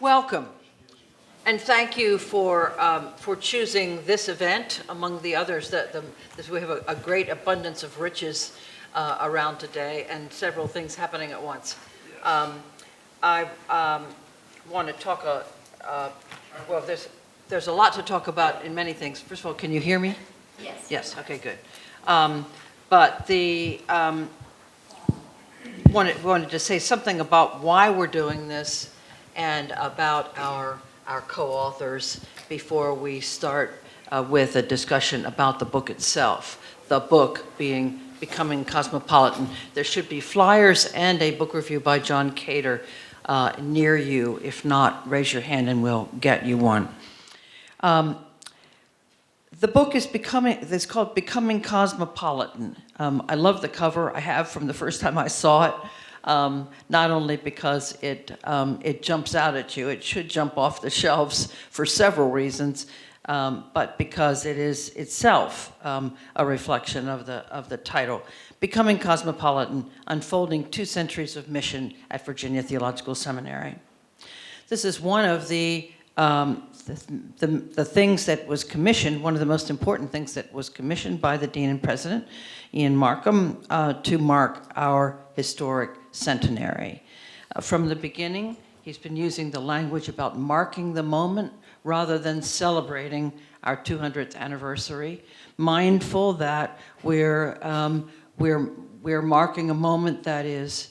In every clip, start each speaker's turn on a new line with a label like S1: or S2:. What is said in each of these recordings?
S1: Welcome, and thank you for choosing this event among the others. We have a great abundance of riches around today, and several things happening at once. I want to talk. Well, there's a lot to talk about in many things. First of all, can you hear me?
S2: Yes.
S1: Yes. Okay. Good. But the wanted to say something about why we're doing this and about our co-authors before we start with a discussion about the book itself. The book being Becoming Cosmopolitan. There should be flyers and a book review by John Cater near you. If not, raise your hand and we'll get you one. The book is it's called Becoming Cosmopolitan. I love the cover. I have from the first time I saw it. Not only because it jumps out at you, it should jump off the shelves for several reasons, but because it is itself a reflection of the title. Becoming Cosmopolitan, Unfolding 2 Centuries of Mission at Virginia Theological Seminary. This is one of the things that was commissioned, one of the most important things that was commissioned by the Dean and President, Ian Markham, to mark our historic centenary. From the beginning, he's been using the language about marking the moment rather than celebrating our 200th anniversary, mindful that we're marking a moment that is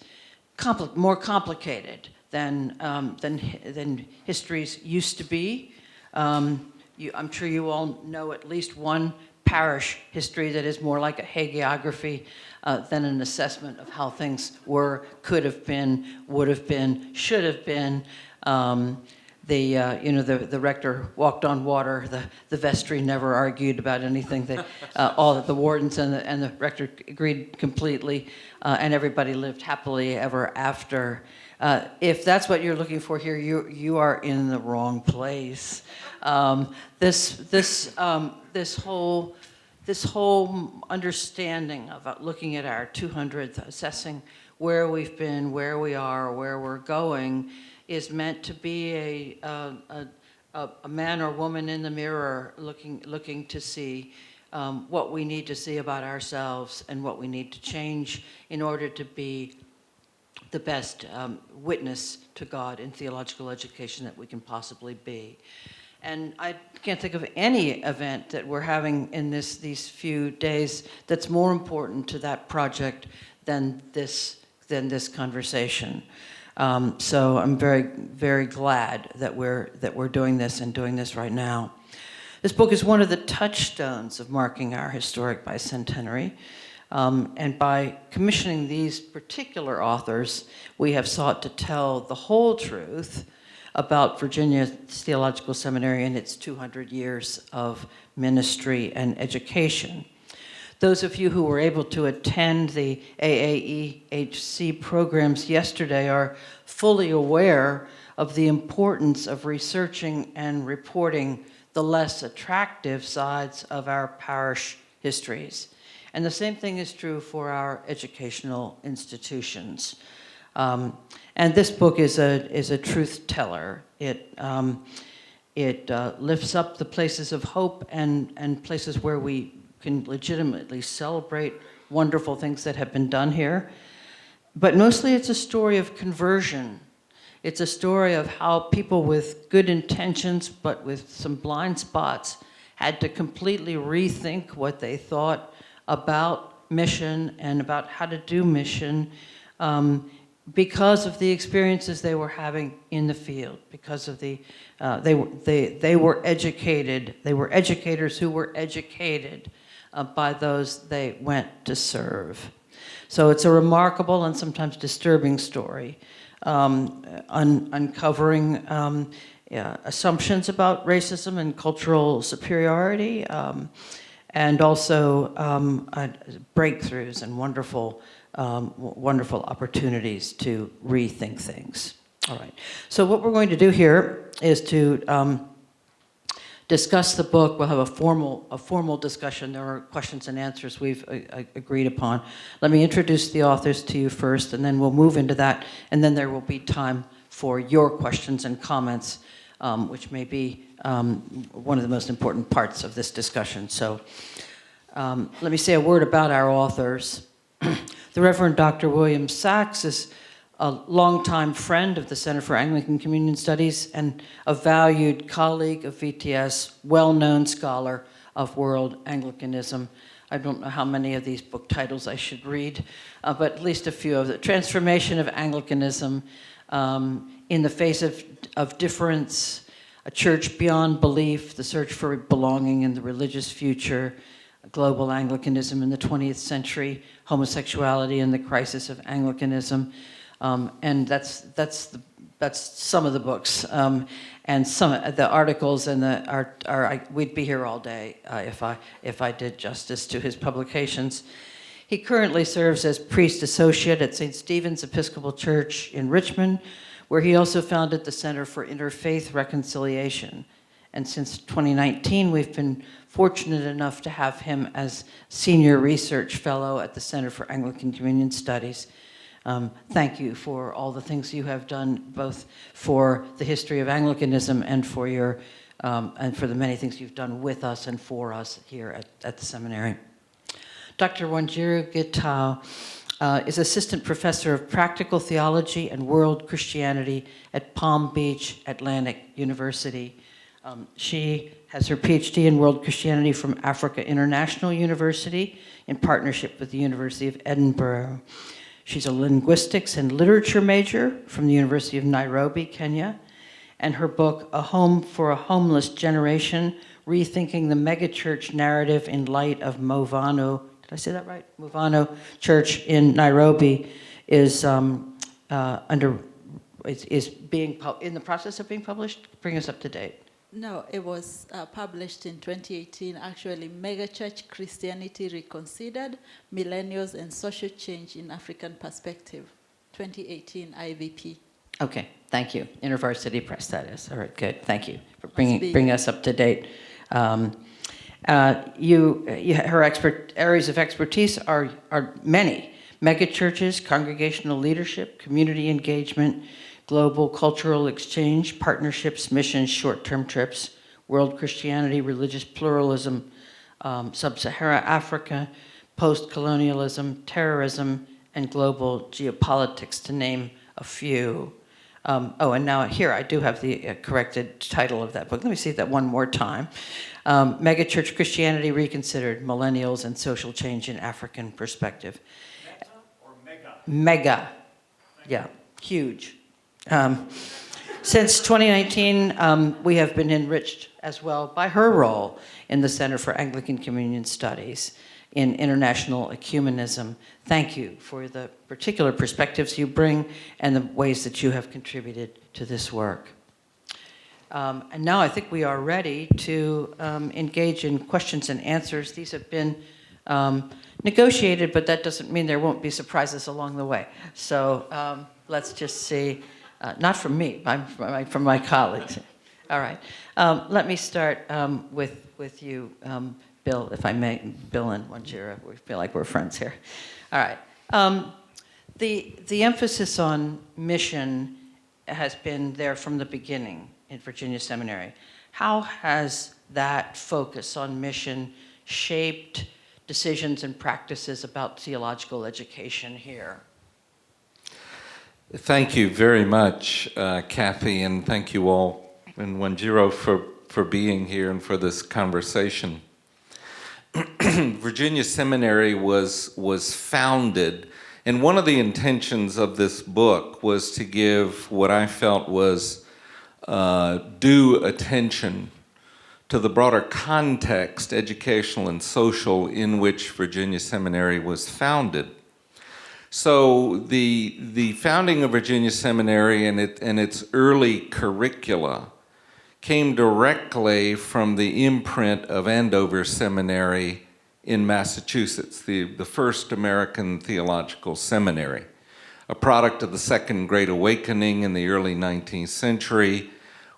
S1: more complicated than histories used to be. I'm sure you all know at least one parish history that is more like a hagiography than an assessment of how things were, could have been, would have been, should have been. The rector walked on water. The vestry never argued about anything. All of the wardens and the rector agreed completely, and everybody lived happily ever after. If that's what you're looking for here, you are in the wrong place. This whole understanding of looking at our 200th, assessing where we've been, where we are, where we're going, is meant to be a man or woman in the mirror looking to see what we need to see about ourselves and what we need to change in order to be the best witness to God in theological education that we can possibly be. And I can't think of any event that we're having in these few days that's more important to that project than this conversation. So I'm very, very glad that we're doing this and doing this right now. This book is one of the touchstones of marking our historic bicentenary. And by commissioning these particular authors, we have sought to tell the whole truth about Virginia Theological Seminary and its 200 years of ministry and education. Those of you who were able to attend the AAEHC programs yesterday are fully aware of the importance of researching and reporting the less attractive sides of our parish histories. And the same thing is true for our educational institutions. And this book is a truth teller. It lifts up the places of hope and places where we can legitimately celebrate wonderful things that have been done here. But mostly it's a story of conversion. It's a story of how people with good intentions but with some blind spots had to completely rethink what they thought about mission and about how to do mission because of the experiences they were having in the field, because of they were educated. They were educators who were educated by those they went to serve. So it's a remarkable and sometimes disturbing story, uncovering assumptions about racism and cultural superiority, and also breakthroughs and wonderful opportunities to rethink things. All right. So what we're going to do here is to discuss the book. We'll have a formal discussion. There are questions and answers we've agreed upon. Let me introduce the authors to you first, and then we'll move into that, and then there will be time for your questions and comments, which may be one of the most important parts of this discussion. So let me say a word about our authors. The Reverend Dr. William Sachs is a longtime friend of the Center for Anglican Communion Studies and a valued colleague of VTS, well-known scholar of world Anglicanism. I don't know how many of these book titles I should read, but at least a few of the Transformation of Anglicanism in the Face of Difference, A Church Beyond Belief, The Search for Belonging in the Religious Future, Global Anglicanism in the 20th Century, Homosexuality and the Crisis of Anglicanism. And that's some of the books, and some of the articles and we'd be here all day if I did justice to his publications. He currently serves as priest associate at St. Stephen's Episcopal Church in Richmond, where he also founded the Center for Interfaith Reconciliation. And since 2019, we've been fortunate enough to have him as senior research fellow at the Center for Anglican Communion Studies. Thank you for all the things you have done, both for the history of Anglicanism and for the many things you've done with us and for us here at the seminary. Dr. Wanjiru Gitau is Assistant Professor of Practical Theology and World Christianity at Palm Beach Atlantic University. She has her PhD in World Christianity from Africa International University in partnership with the University of Edinburgh. She's a linguistics and literature major from the University of Nairobi, Kenya, and her book, A Home for a Homeless Generation, Rethinking the Megachurch Narrative in Light of Movano, did I say that right? Movano Church in Nairobi is being in the process of being published. Bring us up to date.
S2: No, it was published in 2018, actually, Megachurch Christianity Reconsidered, Millennials and Social Change in African Perspective, 2018 IVP. Okay, thank you. InterVarsity Press, that is. All right, good. Thank you for bringing us up to date. Her areas of expertise are many. Megachurches, congregational leadership, community engagement, global cultural exchange, partnerships, missions, short-term trips, world Christianity, religious pluralism, sub-Saharan Africa, post-colonialism, terrorism, and global geopolitics, to name a few. And now here I do have the corrected title of that book. Let me see that one more time. Megachurch Christianity Reconsidered, Millennials and Social Change in African Perspective. Meta or mega? Mega, yeah, huge. Since 2019, we have been enriched as well by her role in the Center for Anglican Communion Studies in international ecumenism. Thank you for the particular perspectives you bring and the ways that you have contributed to this work. And now I think we are ready to engage in questions and answers. These have been negotiated, but that doesn't mean there won't be surprises along the way. So let's just see. Not from me, from my colleagues. All right. Let me start with you, Bill, if I may. Bill and Wanjiru, we feel like we're friends here. All right. The emphasis on mission has been there from the beginning in Virginia Seminary. How has that focus on mission shaped decisions and practices about theological education here?
S3: Thank you very much, Kathy, and thank you all, and Wanjiru for being here and for this conversation. Virginia Seminary was founded, and one of the intentions of this book was to give what I felt was due attention to the broader context, educational and social, in which Virginia Seminary was founded. So the founding of Virginia Seminary and its early curricula came directly from the imprint of Andover Seminary in Massachusetts, the first American theological seminary, a product of the Second Great Awakening in the early 19th century,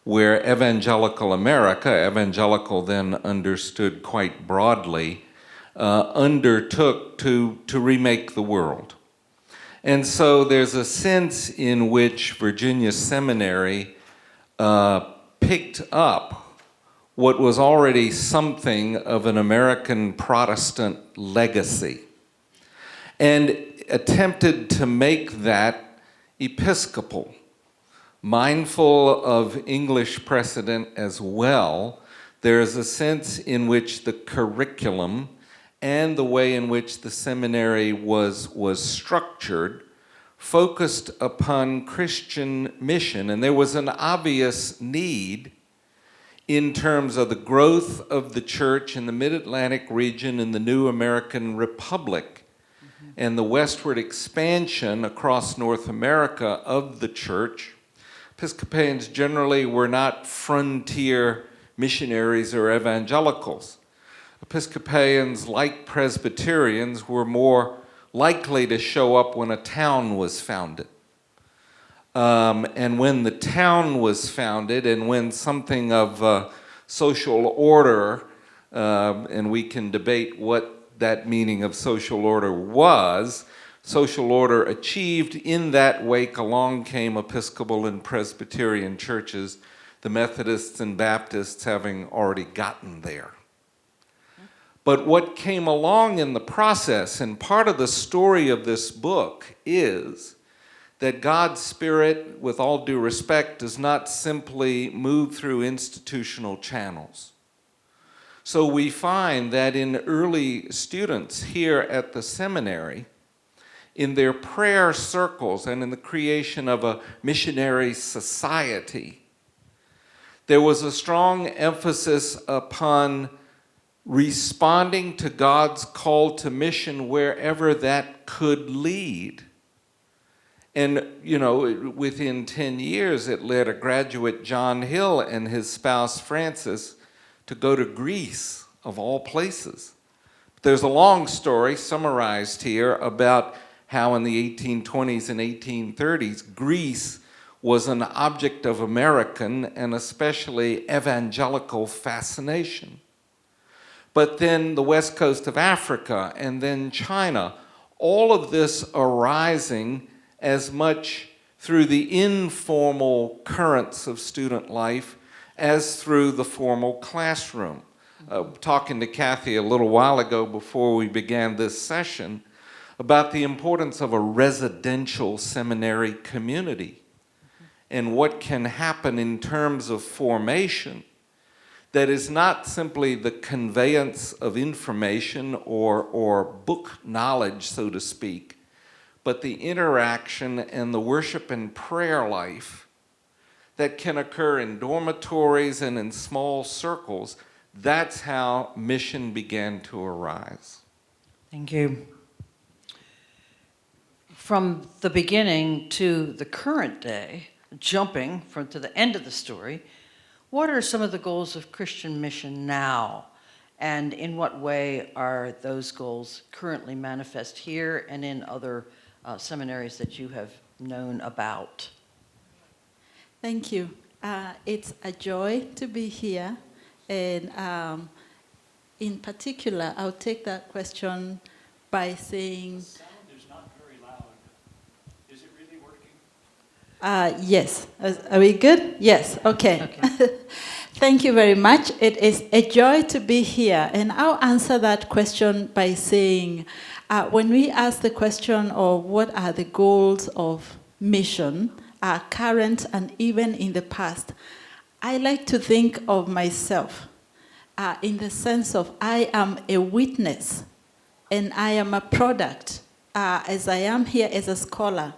S3: where evangelical America, evangelical then understood quite broadly, undertook to remake the world. And so there's a sense in which Virginia Seminary picked up what was already something of an American Protestant legacy and attempted to make that Episcopal, mindful of English precedent as well. There is a sense in which the curriculum and the way in which the seminary was structured focused upon Christian mission. And there was an obvious need in terms of the growth of the church in the Mid-Atlantic region in the new American Republic and the westward expansion across North America of the church. Episcopalians generally were not frontier missionaries or evangelicals. Episcopalians, like Presbyterians, were more likely to show up when a town was founded. And when the town was founded and when something of social order, and we can debate what that meaning of social order was, social order achieved, in that wake along came Episcopal and Presbyterian churches, the Methodists and Baptists having already gotten there. But what came along in the process, and part of the story of this book, is that God's Spirit, with all due respect, does not simply move through institutional channels. So we find that in early students here at the seminary, in their prayer circles and in the creation of a missionary society, there was a strong emphasis upon responding to God's call to mission wherever that could lead. And, you know, within 10 years, it led a graduate, John Hill, and his spouse, Frances, to go to Greece, of all places. There's a long story summarized here about how in the 1820s and 1830s, Greece was an object of American and especially evangelical fascination. But then the west coast of Africa and then China, all of this arising as much through the informal currents of student life as through the formal classroom. Talking to Kathy a little while ago before we began this session about the importance of a residential seminary community and what can happen in terms of formation that is not simply the conveyance of information or book knowledge, so to speak, but the interaction and the worship and prayer life that can occur in dormitories and in small circles. That's how mission began to arise.
S2: Thank you. From the beginning to the current day, jumping to the end of the story, what are some of the goals of Christian mission now? And in what way are those goals currently manifest here and in other seminaries that you have known about?
S4: Thank you. It's a joy to be here. And in particular, I'll take that question by saying... The sound is not very loud. Is it really working? Yes. Are we good? Yes. Okay. Thank you very much. It is a joy to be here. And I'll answer that question by saying, when we ask the question of what are the goals of mission, current and even in the past, I like to think of myself in the sense of I am a witness and I am a product, as I am here as a scholar,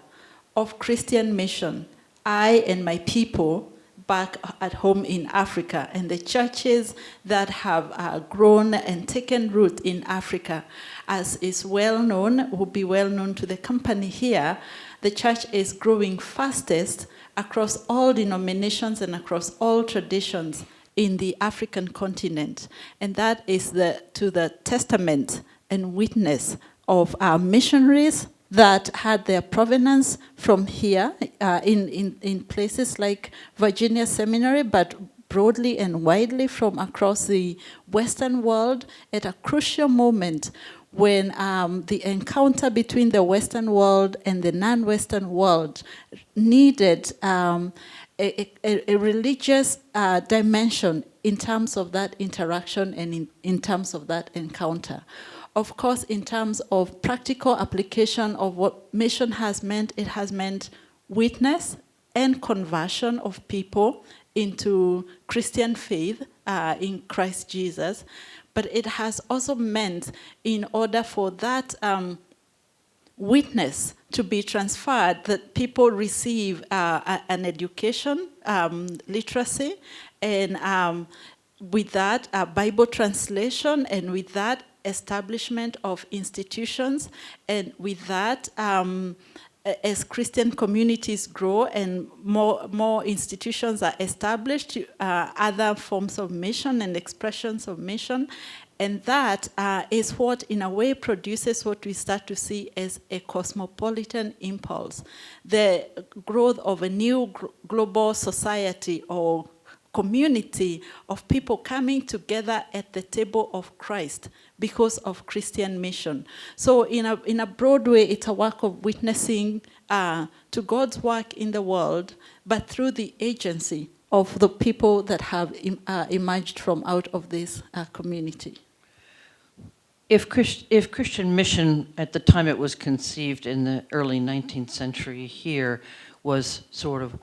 S4: of Christian mission. I and my people back at home in Africa and the churches that have grown and taken root in Africa, as is well known, will be well known to the company here, the church is growing fastest across all denominations and across all traditions in the African continent. And that is to the testament and witness of our missionaries that had their provenance from here in places like Virginia Seminary, but broadly and widely from across the Western world at a crucial moment when the encounter between the Western world and the non-Western world needed a religious dimension in terms of that interaction and in terms of that encounter. Of course, in terms of practical application of what mission has meant, it has meant witness and conversion of people into Christian faith in Christ Jesus. But it has also meant, in order for that witness to be transferred, that people receive an education, literacy, and with that, Bible translation, and with that, establishment of institutions, and with that, as Christian communities grow and more institutions are established, other forms of mission and expressions of mission, and that is what, in a way, produces what we start to see as a cosmopolitan impulse, the growth of a new global society or community of people coming together at the table of Christ because of Christian mission. So in a broad way, it's a work of witnessing to God's work in the world, but through the agency of the people that have emerged from out of this community.
S2: If Christian mission, at the time it was conceived in the early 19th century here, was sort of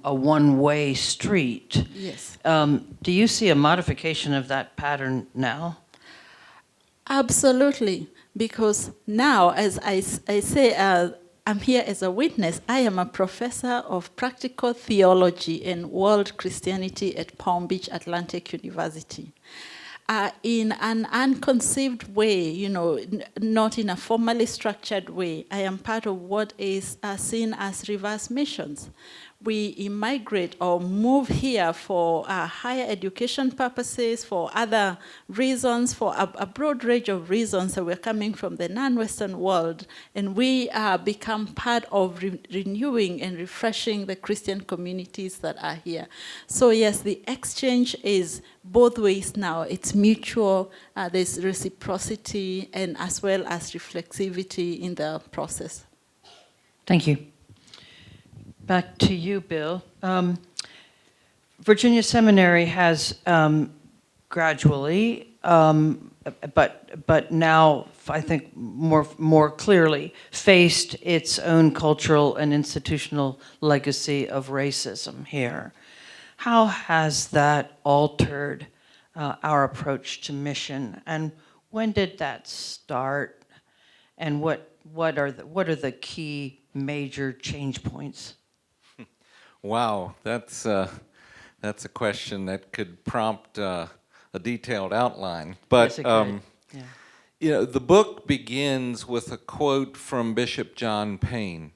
S2: a one-way street.
S4: Yes.
S2: Do you see a modification of that pattern now?
S4: Absolutely, because now, as I say, I'm here as a witness. I am a professor of practical theology and world Christianity at Palm Beach Atlantic University. In an unconceived way, not in a formally structured way, I am part of what is seen as reverse missions. We immigrate or move here for higher education purposes, for other reasons, for a broad range of reasons. So we're coming from the non-Western world, and we become part of renewing and refreshing the Christian communities that are here. So yes, the exchange is both ways now. It's mutual, there's reciprocity, and as well as reflexivity in the process.
S2: Thank you. Back to you, Bill. Virginia Seminary has gradually, but now I think more clearly faced its own cultural and institutional legacy of racism here. How has that altered our approach to mission, and when did that start? And what are the key major change points?
S3: Wow, that's a question that could prompt a detailed outline. But
S2: Yes, it could. Yeah.
S3: the book begins with a quote from Bishop John Payne.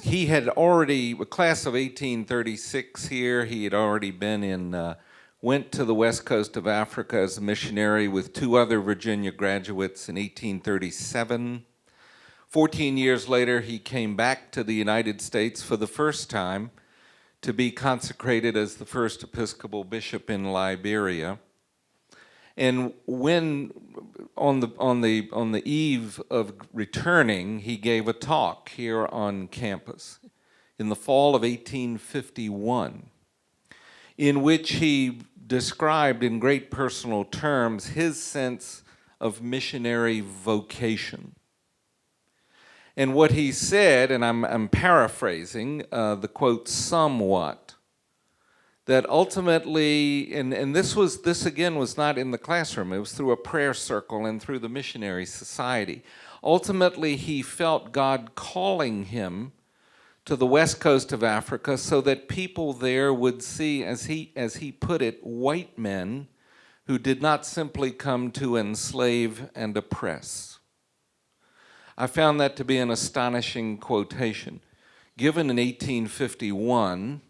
S3: He had already, a class of 1836 here, he had already been went to the west coast of Africa as a missionary with 2 other Virginia graduates in 1837. 14 years later, he came back to the United States for the first time to be consecrated as the first Episcopal bishop in Liberia. And when, on the eve of returning, he gave a talk here on campus in the fall of 1851, in which he described in great personal terms his sense of missionary vocation. And what he said, and I'm paraphrasing the quote somewhat, that ultimately, and this again was not in the classroom, it was through a prayer circle and through the missionary society. Ultimately, he felt God calling him to the west coast of Africa so that people there would see, as he put it, white men who did not simply come to enslave and oppress. I found that to be an astonishing quotation. Given in 1851,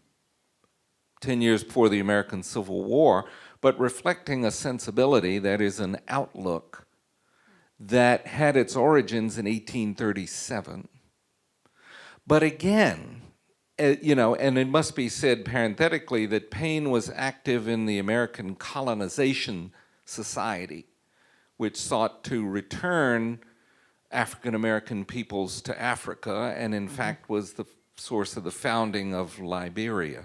S3: 10 years before the American Civil War, but reflecting a sensibility, that is an outlook, that had its origins in 1837. But again, and it must be said parenthetically that Payne was active in the American colonization society, which sought to return African American peoples to Africa, and in fact was the source of the founding of Liberia.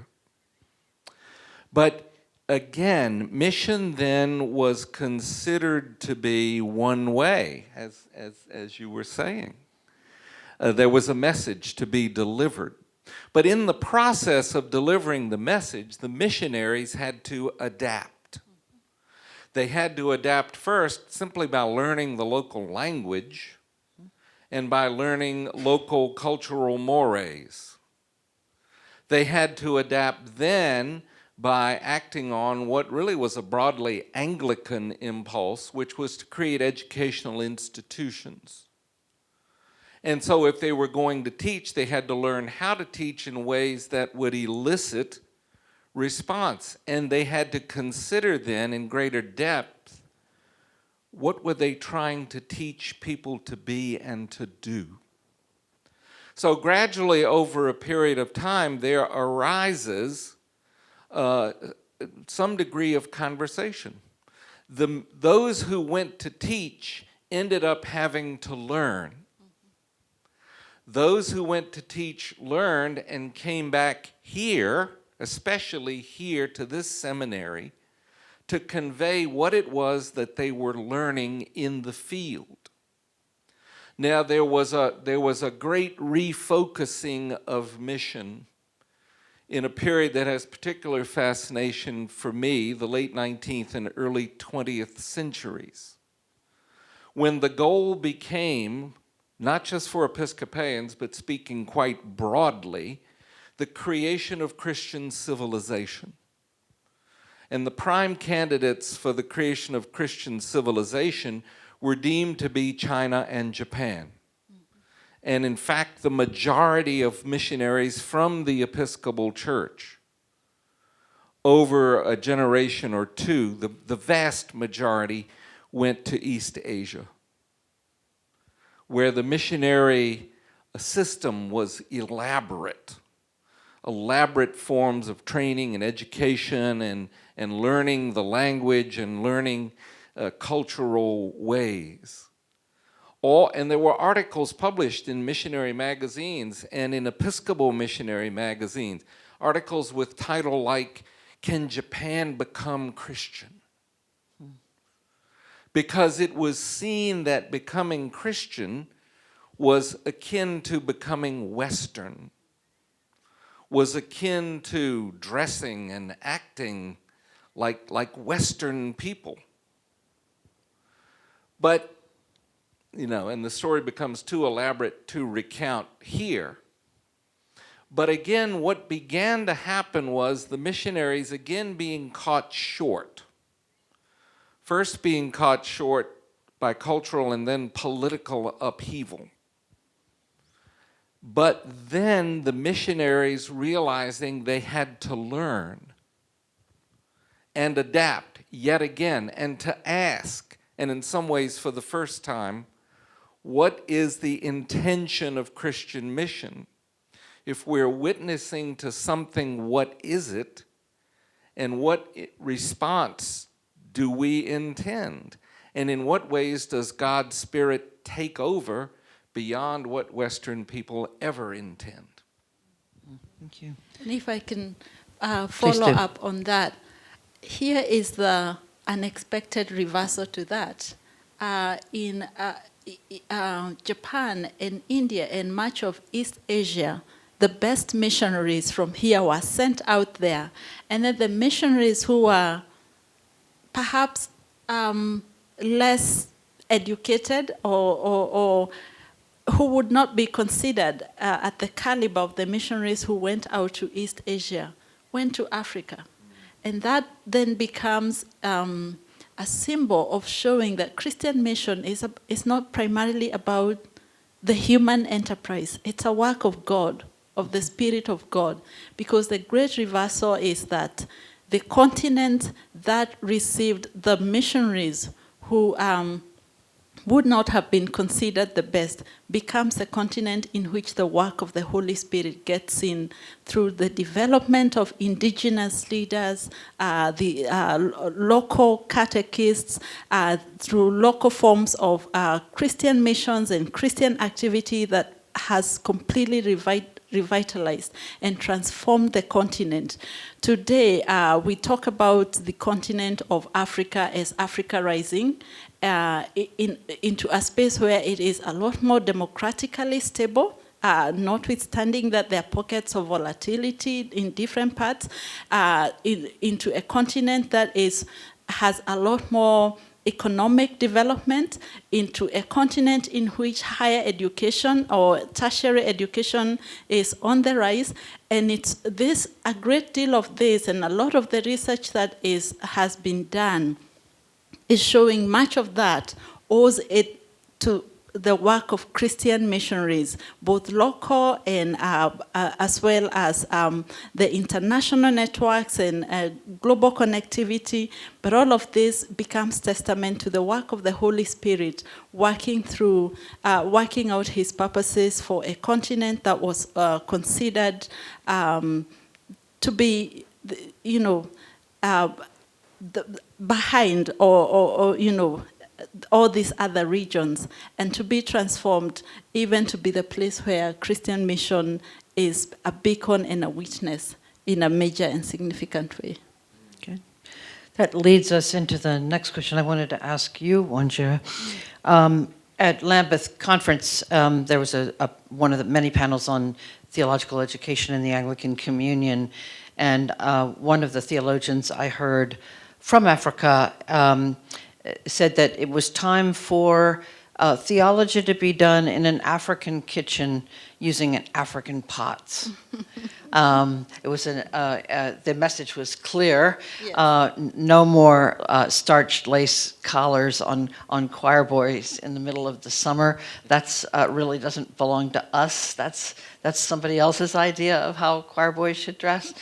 S3: But again, mission then was considered to be one way, as you were saying. There was a message to be delivered. But in the process of delivering the message, the missionaries had to adapt. They had to adapt first simply by learning the local language and by learning local cultural mores. They had to adapt then by acting on what really was a broadly Anglican impulse, which was to create educational institutions. And so if they were going to teach, they had to learn how to teach in ways that would elicit response. And they had to consider then in greater depth, what were they trying to teach people to be and to do? So gradually over a period of time, there arises some degree of conversation. Those who went to teach ended up having to learn. Those who went to teach learned and came back here, especially here to this seminary, to convey what it was that they were learning in the field. Now there was a great refocusing of mission in a period that has particular fascination for me, the late 19th and early 20th centuries, when the goal became, not just for Episcopalians, but speaking quite broadly, the creation of Christian civilization. And the prime candidates for the creation of Christian civilization were deemed to be China and Japan. And in fact, the majority of missionaries from the Episcopal Church, over a generation or two, the vast majority went to East Asia, where the missionary system was elaborate forms of training and education and learning the language and learning cultural ways. And there were articles published in missionary magazines and in Episcopal missionary magazines, articles with title like, "Can Japan Become Christian?" Because it was seen that becoming Christian was akin to becoming Western, was akin to dressing and acting like Western people. But, and the story becomes too elaborate to recount here. But again, what began to happen was the missionaries again being caught short. First being caught short by cultural and then political upheaval. But then the missionaries realizing they had to learn and adapt yet again and to ask, and in some ways for the first time, what is the intention of Christian mission? If we're witnessing to something, what is it? And what response do we intend? And in what ways does God's Spirit take over beyond what Western people ever intend?
S2: Thank you.
S4: And if I can
S2: Please
S4: follow
S2: do.
S4: up on that, here is the unexpected reversal to that. In Japan and India and much of East Asia, the best missionaries from here were sent out there. And then the missionaries who were perhaps less educated or who would not be considered at the caliber of the missionaries who went out to East Asia, went to Africa. And that then becomes a symbol of showing that Christian mission is not primarily about the human enterprise. It's a work of God, of the Spirit of God. Because the great reversal is that the continent that received the missionaries who would not have been considered the best, becomes a continent in which the work of the Holy Spirit gets in through the development of indigenous leaders, the local catechists, through local forms of Christian missions and Christian activity that has completely revitalized and transformed the continent. Today, we talk about the continent of Africa as Africa Rising, into a space where it is a lot more democratically stable, notwithstanding that there are pockets of volatility in different parts, into a continent that has a lot more economic development, into a continent in which higher education or tertiary education is on the rise. And it's this, a great deal of this, and a lot of the research that has been done is showing much of that owes it to the work of Christian missionaries, both local and as well as the international networks and global connectivity. But all of this becomes testament to the work of the Holy Spirit working out his purposes for a continent that was considered to be, behind or all these other regions, and to be transformed, even to be the place where Christian mission is a beacon and a witness in a major and significant way.
S2: Okay. That leads us into the next question I wanted to ask you, Wanjiru. At Lambeth Conference, there was one of the many panels on theological education in the Anglican Communion, and one of the theologians I heard from Africa said that it was time for theology to be done in an African kitchen using an African pots. It was the message was clear. Yes. No more starched lace collars on choir boys in the middle of the summer. That's really doesn't belong to us. That's somebody else's idea of how choir boys should dress.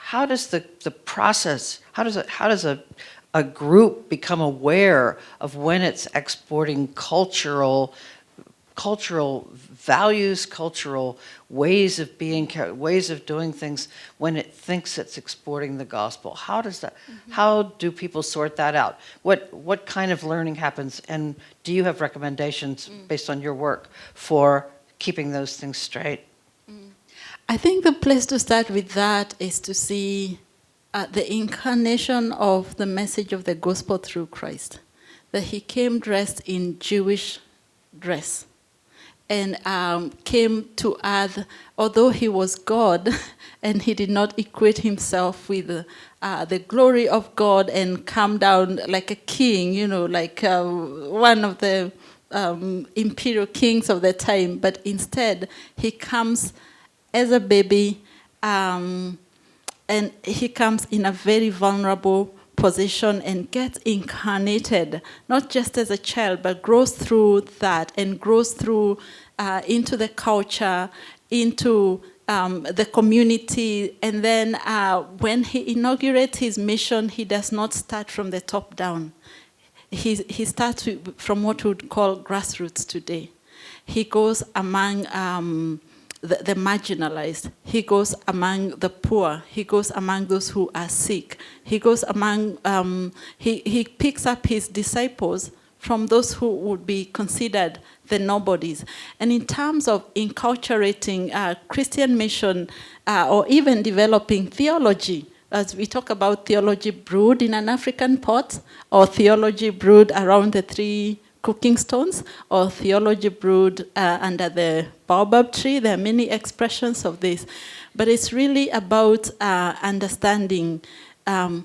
S2: How does the process, how does a group become aware of when it's exporting cultural values, cultural ways of being, ways of doing things, when it thinks it's exporting the gospel? How does that? Mm-hmm. How do people sort that out? What kind of learning happens? And do you have recommendations based on your work for keeping those things straight?
S4: I think the place to start with that is to see the incarnation of the message of the gospel through Christ. That he came dressed in Jewish dress and came to earth, although he was God, and he did not equate himself with the glory of God and come down like a king, like one of the imperial kings of the time, but instead he comes as a baby, and he comes in a very vulnerable position and gets incarnated, not just as a child, but grows through that and grows through into the culture, into the community. And then when he inaugurates his mission, he does not start from the top down. He starts from what we would call grassroots today. He goes among the marginalized. He goes among the poor. He goes among those who are sick. He goes among, he picks up his disciples from those who would be considered the nobodies. And in terms of inculturating Christian mission or even developing theology, as we talk about theology brewed in an African pot, or theology brewed around the three cooking stones, or theology brewed under the baobab tree. There are many expressions of this. But it's really about understanding the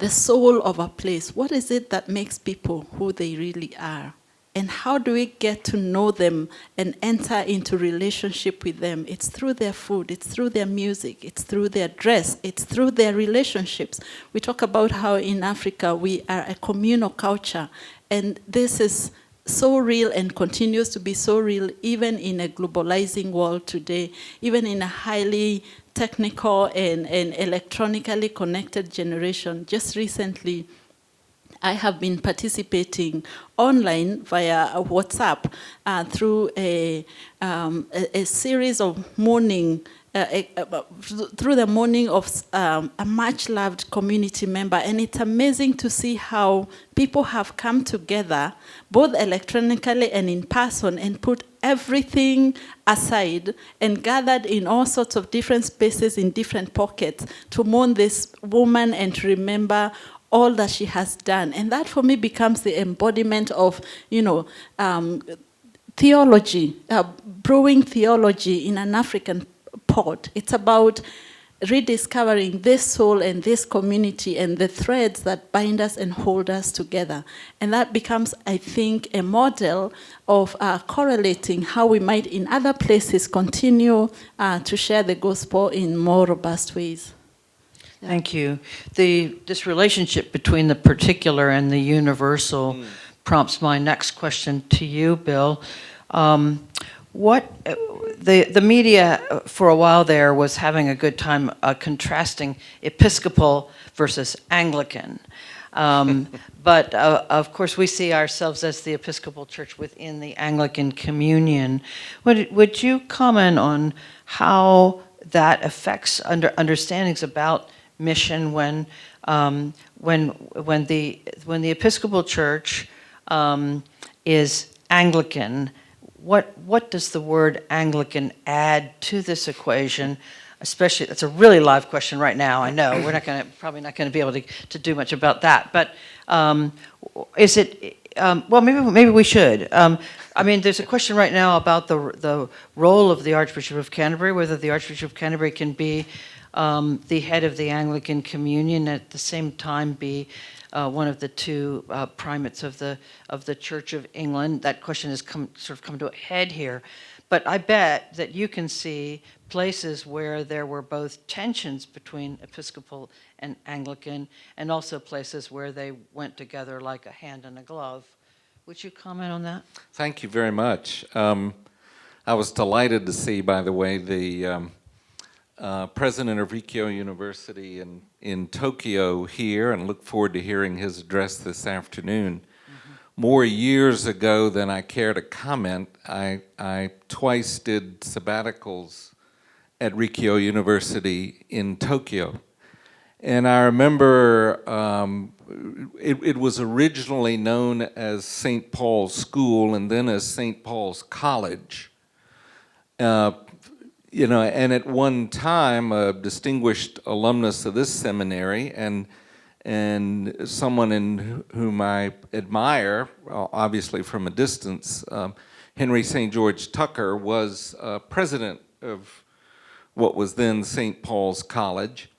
S4: soul of a place. What is it that makes people who they really are? And how do we get to know them and enter into relationship with them? It's through their food, it's through their music, it's through their dress, it's through their relationships. We talk about how in Africa we are a communal culture, and this is so real and continues to be so real even in a globalizing world today, even in a highly technical and electronically connected generation. Just recently, I have been participating online via WhatsApp through a series of morning, through the morning of a much-loved community member. And it's amazing to see how people have come together, both electronically and in person, and put everything aside and gathered in all sorts of different spaces in different pockets to mourn this woman and to remember all that she has done. And that for me becomes the embodiment of, theology, brewing theology in an African pot. It's about rediscovering this soul and this community and the threads that bind us and hold us together. And that becomes, I think, a model of correlating how we might in other places continue to share the gospel in more robust ways.
S2: Thank you. This relationship between the particular and the universal prompts my next question to you, Bill. The media for a while there was having a good time contrasting Episcopal versus Anglican. But of course we see ourselves as the Episcopal Church within the Anglican communion. Would you comment on how that affects understandings about mission when the Episcopal Church is Anglican? What does the word Anglican add to this equation? Especially, it's a really live question right now. I know we're probably not going to be able to do much about that. But is it? Well, maybe we should. There's a question right now about the role of the Archbishop of Canterbury, whether the Archbishop of Canterbury can be the head of the Anglican Communion, at the same time be one of the two primates of the Church of England. That question has come to a head here. But I bet that you can see places where there were both tensions between Episcopal and Anglican, and also places where they went together like a hand and a glove. Would you comment on that?
S3: Thank you very much. I was delighted to see, by the way, the president of Rikyo University in Tokyo here, and look forward to hearing his address this afternoon. More years ago than I care to comment, I twice did sabbaticals at Rikyo University in Tokyo. And I remember it was originally known as St. Paul's School and then as St. Paul's College. And at one time, a distinguished alumnus of this seminary and someone in whom I admire, obviously from a distance, Henry St. George Tucker, was president of what was then St. Paul's College.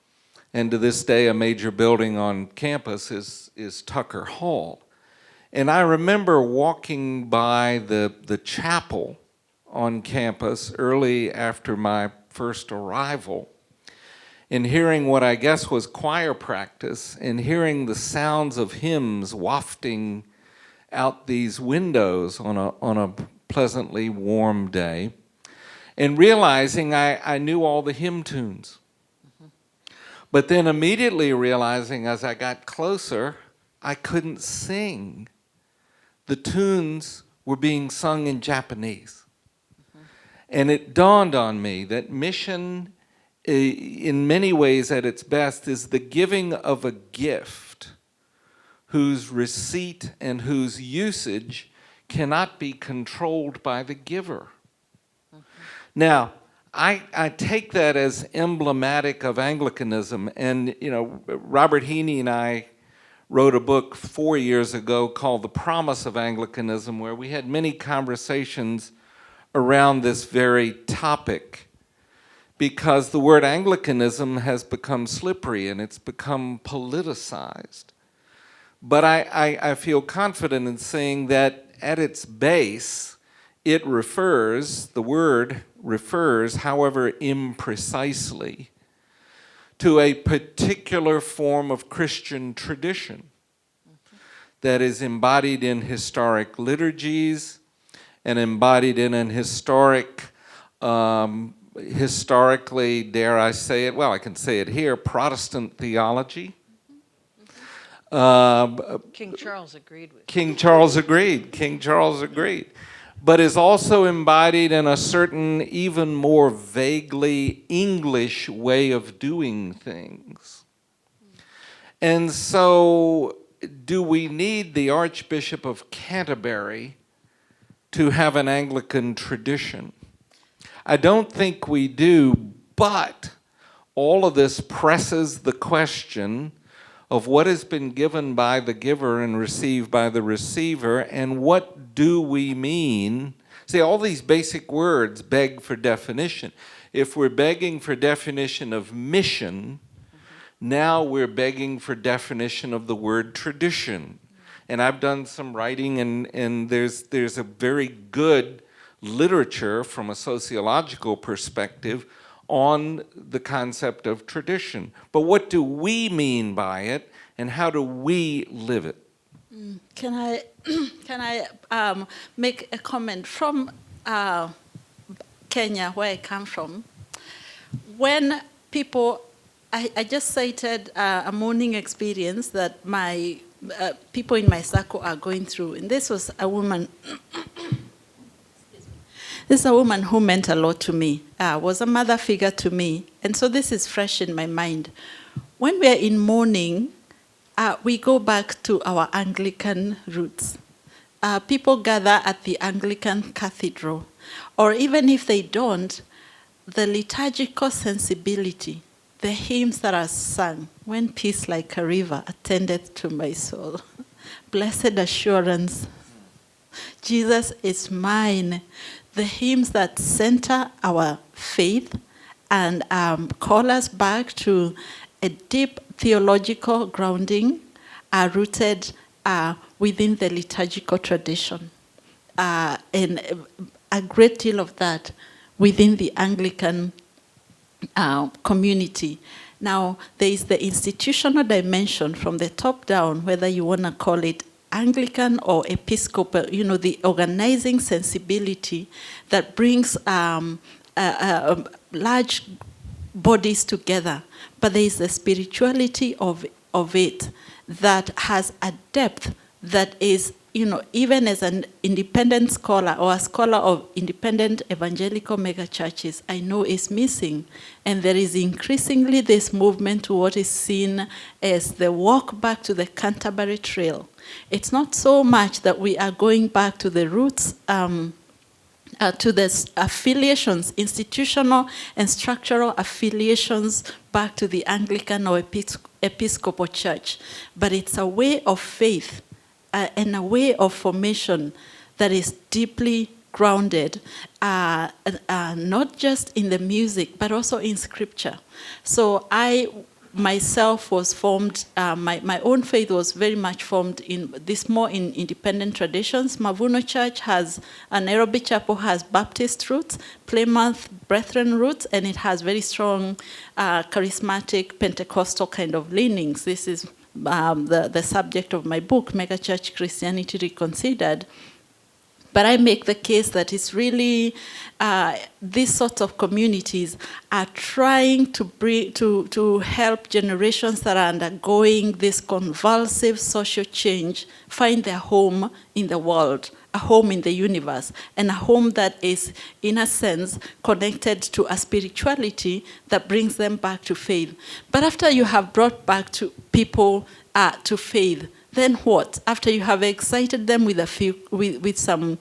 S3: And to this day, a major building on campus is Tucker Hall. And I remember walking by the chapel on campus early after my first arrival and hearing what I guess was choir practice and hearing the sounds of hymns wafting out these windows on a pleasantly warm day, and realizing I knew all the hymn tunes. But then immediately realizing as I got closer, I couldn't sing. The tunes were being sung in Japanese. And it dawned on me that mission, in many ways at its best, is the giving of a gift whose receipt and whose usage cannot be controlled by the giver. Now, I take that as emblematic of Anglicanism. And, Robert Heaney and I wrote a book 4 years ago called The Promise of Anglicanism, where we had many conversations around this very topic, because the word Anglicanism has become slippery and it's become politicized. But I feel confident in saying that at its base, the word refers, however imprecisely, to a particular form of Christian tradition that is embodied in historic liturgies and embodied in an historically, dare I say it, well, I can say it here, Protestant theology.
S1: King Charles agreed with.
S3: King Charles agreed. King Charles agreed. But is also embodied in a certain, even more vaguely English way of doing things. And so, do we need the Archbishop of Canterbury to have an Anglican tradition? I don't think we do, but all of this presses the question of what has been given by the giver and received by the receiver, and what do we mean? See, all these basic words beg for definition. If we're begging for definition of mission, now we're begging for definition of the word tradition. And I've done some writing, and there's a very good literature from a sociological perspective on the concept of tradition. But what do we mean by it, and how do we live it?
S4: Can I make a comment from Kenya, where I come from? When people, I just cited a mourning experience that my people in my circle are going through, and this was a woman. This is a woman who meant a lot to me, was a mother figure to me, and so this is fresh in my mind. When we are in mourning, we go back to our Anglican roots. People gather at the Anglican cathedral, or even if they don't, the liturgical sensibility, the hymns that are sung, when peace like a river attendeth to my soul, blessed assurance, Jesus is mine. The hymns that center our faith and call us back to a deep theological grounding are rooted within the liturgical tradition. And a great deal of that within the Anglican community. Now, there is the institutional dimension from the top down, whether you want to call it Anglican or Episcopal, the organizing sensibility that brings large bodies together. But there is the spirituality of it that has a depth that is, even as an independent scholar or a scholar of independent evangelical megachurches, I know is missing. And there is increasingly this movement to what is seen as the walk back to the Canterbury Trail. It's not so much that we are going back to the roots, to the affiliations, institutional and structural affiliations back to the Anglican or Episcopal Church, but it's a way of faith and a way of formation that is deeply grounded, not just in the music, but also in scripture. So I myself was formed, my own faith was very much formed in this more in independent traditions. Mavuno Church has, Nairobi Chapel has Baptist roots, Plymouth Brethren roots, and it has very strong charismatic Pentecostal kind of leanings. This is the subject of my book, Megachurch Christianity Reconsidered. But I make the case that it's really these sorts of communities are trying to help generations that are undergoing this convulsive social change find their home in the world, a home in the universe, and a home that is, in a sense, connected to a spirituality that brings them back to faith. But after you have brought back to people to faith, then what? After you have excited them with with some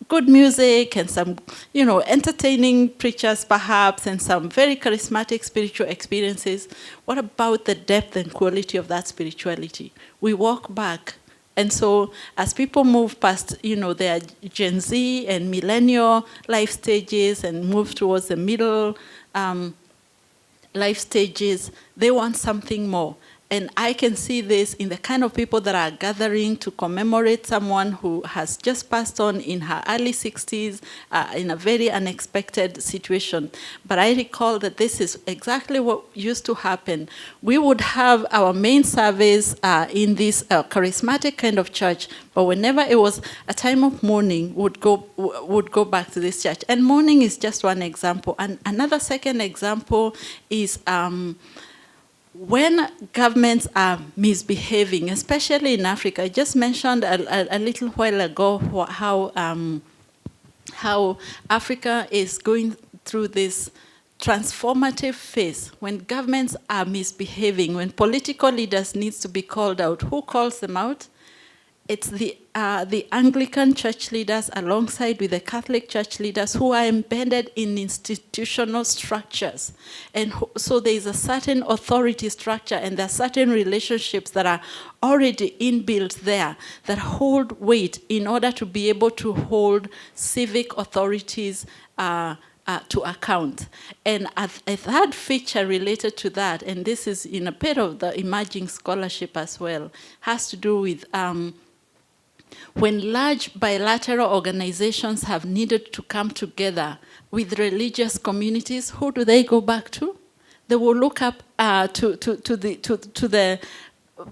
S4: good music and some, entertaining preachers perhaps, and some very charismatic spiritual experiences, what about the depth and quality of that spirituality? We walk back. And so as people move past, their Gen Z and millennial life stages and move towards the middle life stages, they want something more. And I can see this in the kind of people that are gathering to commemorate someone who has just passed on in her early 60s in a very unexpected situation. But I recall that this is exactly what used to happen. We would have our main service in this charismatic kind of church, but whenever it was a time of mourning, would go back to this church. And mourning is just one example. And another second example is when governments are misbehaving, especially in Africa, I just mentioned a little while ago how Africa is going through this transformative phase when governments are misbehaving, when political leaders need to be called out. Who calls them out? It's the Anglican church leaders alongside with the Catholic church leaders who are embedded in institutional structures. And so there is a certain authority structure and there are certain relationships that are already inbuilt there that hold weight in order to be able to hold civic authorities to account. And a third feature related to that, and this is in a bit of the emerging scholarship as well, has to do with when large bilateral organizations have needed to come together with religious communities, who do they go back to? They will look up to the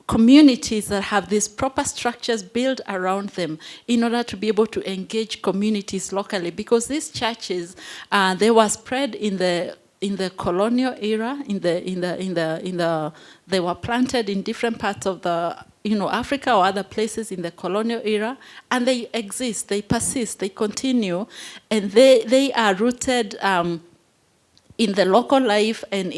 S4: communities that have these proper structures built around them in order to be able to engage communities locally, because these churches they were spread in the colonial era, they were planted in different parts of the Africa or other places in the colonial era, and they exist, they persist, they continue, and they are rooted in the local life and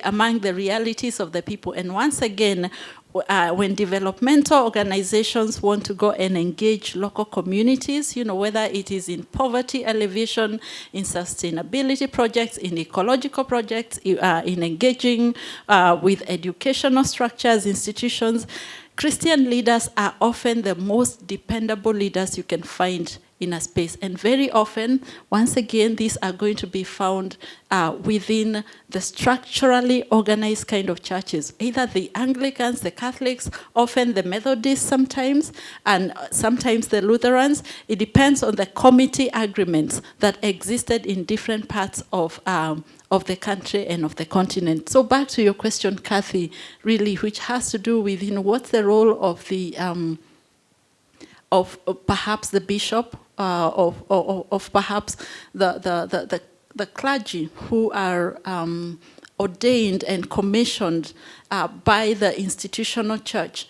S4: among the realities of the people. And once again, when developmental organizations want to go and engage local communities, whether it is in poverty alleviation, in sustainability projects, in ecological projects, in engaging with educational structures, institutions, Christian leaders are often the most dependable leaders you can find in a space. And very often, once again, these are going to be found within the structurally organized kind of churches, either the Anglicans, the Catholics, often the Methodists sometimes, and sometimes the Lutherans. It depends on the committee agreements that existed in different parts of the country and of the continent. So back to your question, Kathy, really, which has to do with what's the role of the of perhaps the bishop, of perhaps the clergy who are ordained and commissioned by the institutional church.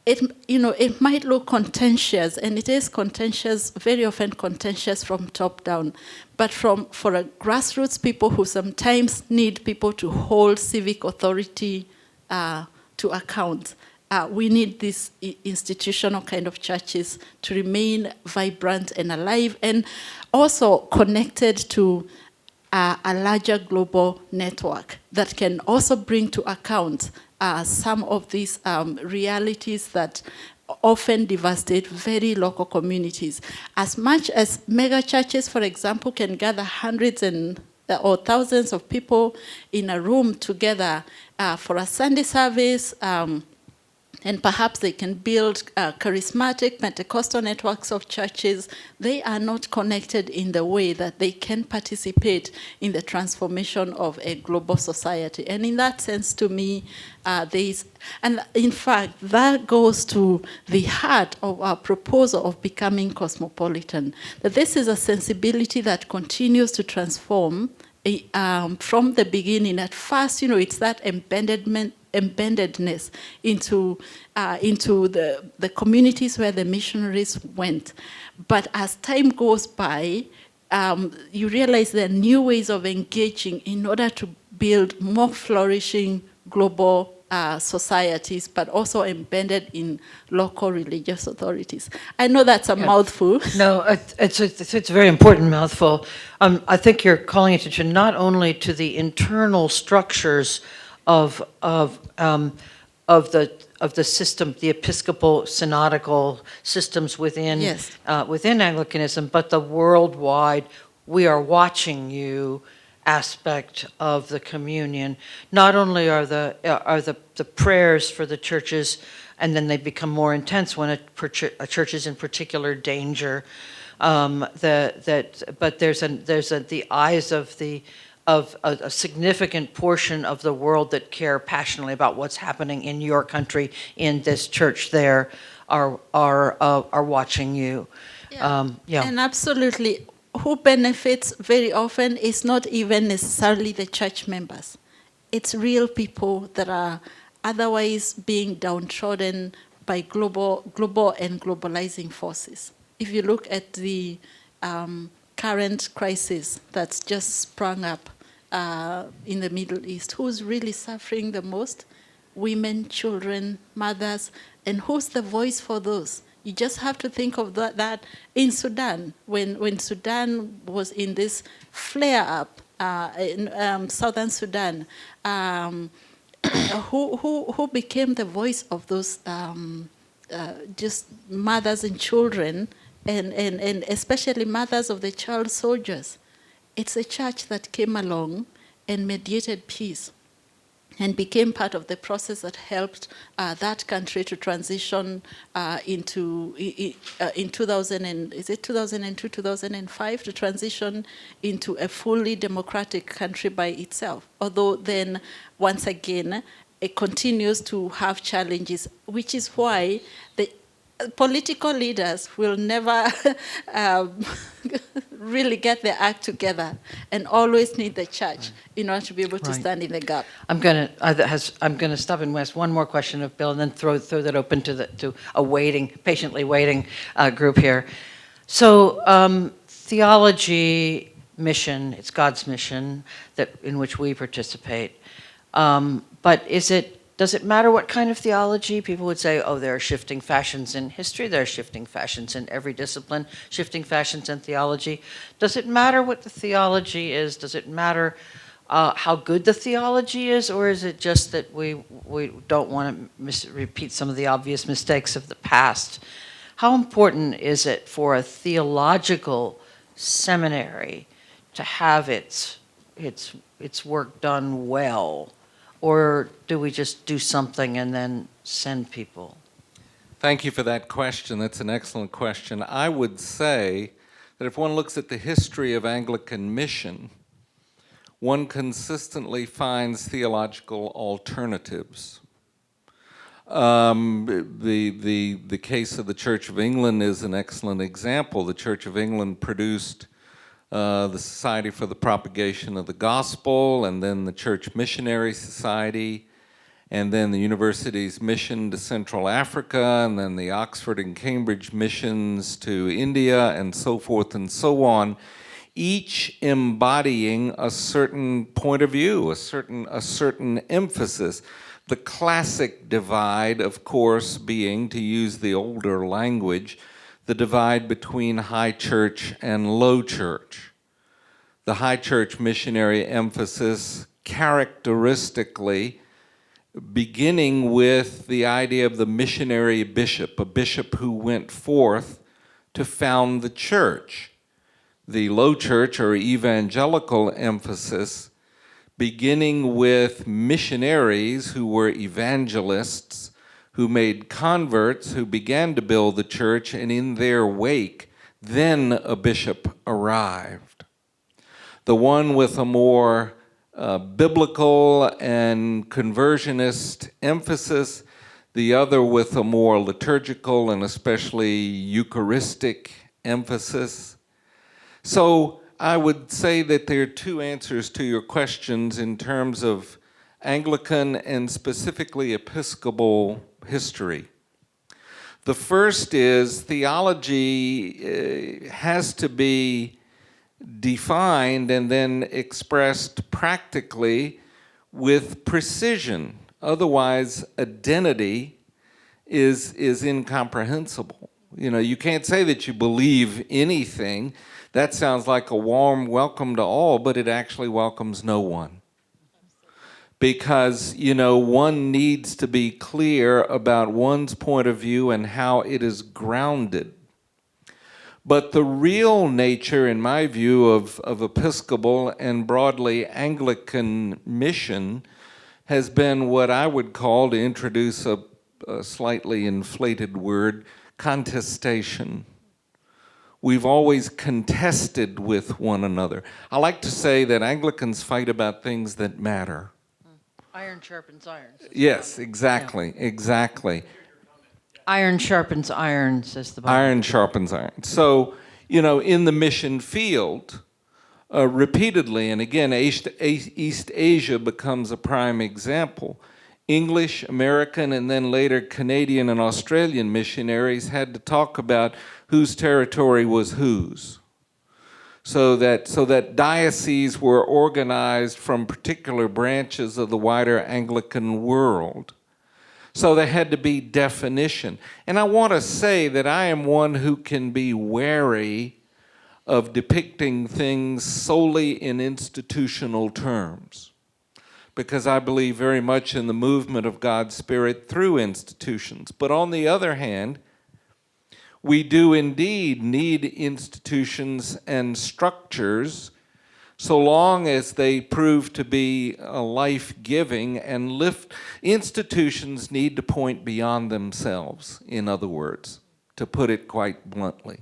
S4: It might look contentious, and it is contentious, very often contentious from top down. But for a grassroots people who sometimes need people to hold civic authority to account, we need these institutional kind of churches to remain vibrant and alive, and also connected to a larger global network that can also bring to account some of these realities that often devastate very local communities. As much as mega churches, for example, can gather hundreds or thousands of people in a room together for a Sunday service, and perhaps they can build charismatic Pentecostal networks of churches, they are not connected in the way that they can participate in the transformation of a global society. And in that sense, to me, and in fact, that goes to the heart of our proposal of becoming cosmopolitan, that this is a sensibility that continues to transform from the beginning. At first, it's that embeddedness into the communities where the missionaries went. But as time goes by, you realize there are new ways of engaging in order to build more flourishing global societies, but also embedded in local religious authorities. I know that's a mouthful.
S2: No, it's a very important mouthful. I think you're calling attention not only to the internal structures of the system, the Episcopal synodical systems within
S4: Yes.
S2: Within Anglicanism, but the worldwide "we are watching you" aspect of the communion. Not only are the prayers for the churches, and then they become more intense when a church is in particular danger. But there's the eyes of a significant portion of the world that care passionately about what's happening in your country, in this church there, are watching you.
S4: Yeah. And absolutely, who benefits very often is not even necessarily the church members. it's real people that are otherwise being downtrodden by global and globalizing forces. If you look at the current crisis that's just sprung up in the Middle East, who's really suffering the most? Women, children, mothers, and who's the voice for those? You just have to think of that in Sudan, when Sudan was in this flare-up in southern Sudan, who became the voice of those just mothers and children, and especially mothers of the child soldiers. It's a church that came along and mediated peace and became part of the process that helped that country to transition in 2000 and, is it 2002, 2005, to transition into a fully democratic country by itself. Although then, once again, it continues to have challenges, which is why the political leaders will never really get their act together and always need the church in order to be able to stand in the gap.
S2: I'm gonna stop and ask one more question of Bill, and then throw that open to a patiently waiting group here. So theology mission, it's God's mission in which we participate. But does it matter what kind of theology? People would say, oh, there are shifting fashions in history, there are shifting fashions in every discipline, shifting fashions in theology. Does it matter what the theology is? Does it matter how good the theology is? Or is it just that we don't want to repeat some of the obvious mistakes of the past? How important is it for a theological seminary to have its work done well? Or do we just do something and then send people?
S3: Thank you for that question. That's an excellent question. I would say that if one looks at the history of Anglican mission, one consistently finds theological alternatives. The case of the Church of England is an excellent example. The Church of England produced the Society for the Propagation of the Gospel, and then the Church Missionary Society, and then the university's mission to Central Africa, and then the Oxford and Cambridge missions to India, and so forth and so on, each embodying a certain point of view, a certain emphasis. The classic divide, of course, being, to use the older language, the divide between high church and low church. The high church missionary emphasis characteristically beginning with the idea of the missionary bishop, a bishop who went forth to found the church. The low church or evangelical emphasis beginning with missionaries who were evangelists, who made converts, who began to build the church, and in their wake, then a bishop arrived. The one with a more biblical and conversionist emphasis, the other with a more liturgical and especially Eucharistic emphasis. So I would say that there are two answers to your questions in terms of Anglican and specifically Episcopal history. The first is theology has to be defined and then expressed practically with precision. Otherwise, identity is incomprehensible. You know, you can't say that you believe anything. That sounds like a warm welcome to all, but it actually welcomes no one. Because, you know, one needs to be clear about one's point of view and how it is grounded. But the real nature, in my view, of Episcopal and broadly Anglican mission has been what I would call, to introduce a slightly inflated word, contestation. We've always contested with one another. I like to say that Anglicans fight about things that matter.
S2: Iron sharpens iron.
S3: Yes, exactly, exactly.
S2: Iron sharpens iron, says the Bible.
S3: Iron sharpens iron. So, you know, in the mission field, repeatedly, and again, East Asia becomes a prime example. English, American, and then later Canadian and Australian missionaries had to talk about whose territory was whose. So that dioceses were organized from particular branches of the wider Anglican world. So there had to be definition. And I want to say that I am one who can be wary of depicting things solely in institutional terms, because I believe very much in the movement of God's Spirit through institutions. But on the other hand, we do indeed need institutions and structures so long as they prove to be life-giving and lift. Institutions need to point beyond themselves, in other words, to put it quite bluntly.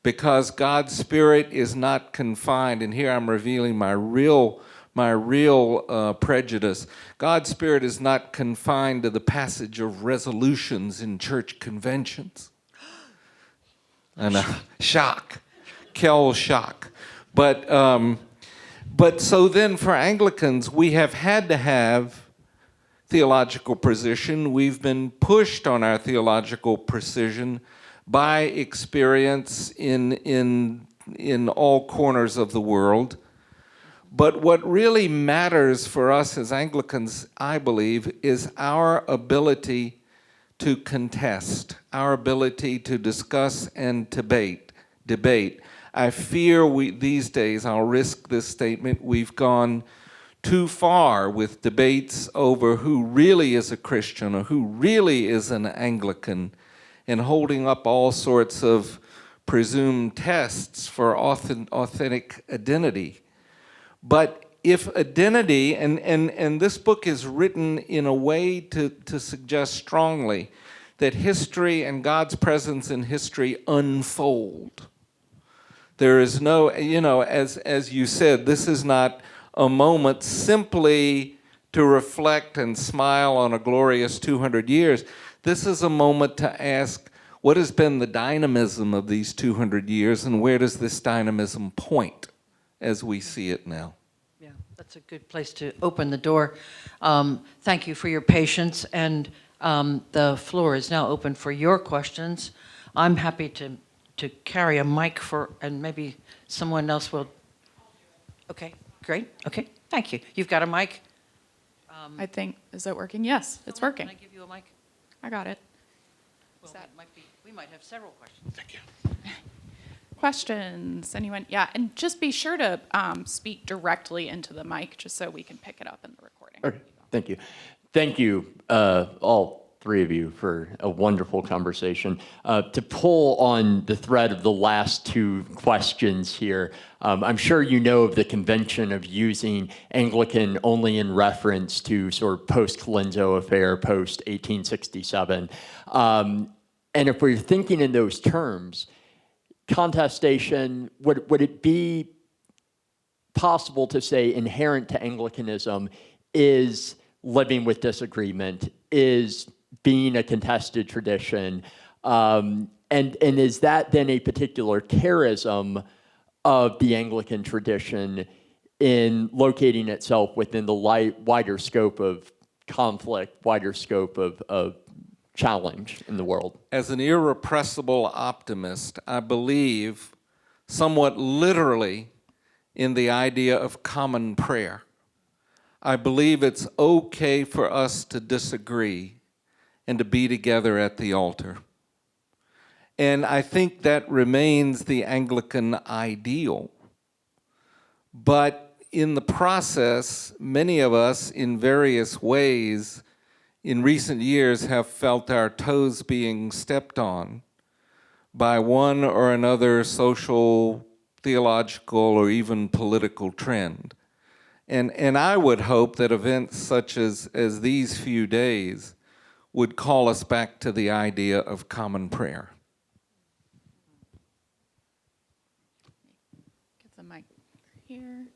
S3: Because God's Spirit is not confined, and here I'm revealing my real prejudice. God's Spirit is not confined to the passage of resolutions in church conventions. And shock, Kel shock. But so then for Anglicans, we have had to have theological precision. We've been pushed on our theological precision by experience in all corners of the world. But what really matters for us as Anglicans, I believe, is our ability to contest, our ability to discuss and debate. I fear these days, I'll risk this statement, we've gone too far with debates over who really is a Christian or who really is an Anglican, and holding up all sorts of presumed tests for authentic identity. But if identity, and this book is written in a way to suggest strongly that history and God's presence in history unfold. There is no, as you said, this is not a moment simply to reflect and smile on a glorious 200 years. This is a moment to ask, what has been the dynamism of these 200 years, and where does this dynamism point as we see it now?
S1: Yeah, that's a good place to open the door. Thank you for your patience, and the floor is now open for your questions. I'm happy to carry a mic and maybe someone else will. Okay, great. Okay, thank you. You've got a mic?
S5: I think, is it working? Yes, it's working.
S1: Can I give you a mic?
S5: I got it.
S1: Well, we might have several questions.
S3: Thank you.
S5: Questions? Anyone? Yeah, and just be sure to speak directly into the mic just so we can pick it up in the recording.
S6: Okay, thank you. Thank you, all three of you, for a wonderful conversation. To pull on the thread of the last two questions here, I'm sure you know of the convention of using Anglican only in reference to sort of post-Colenso affair, post-1867. And if we're thinking in those terms, contestation, would it be possible to say inherent to Anglicanism is living with disagreement, is being a contested tradition, and is that then a particular charism of the Anglican tradition in locating itself within the wider scope of conflict, wider scope of challenge in the world?
S3: As an irrepressible optimist, I believe somewhat literally in the idea of common prayer. I believe it's okay for us to disagree and to be together at the altar. And I think that remains the Anglican ideal. But in the process, many of us in various ways in recent years have felt our toes being stepped on by one or another social, theological, or even political trend. And I would hope that events such as these few days would call us back to the idea of common prayer.
S5: Get the mic here.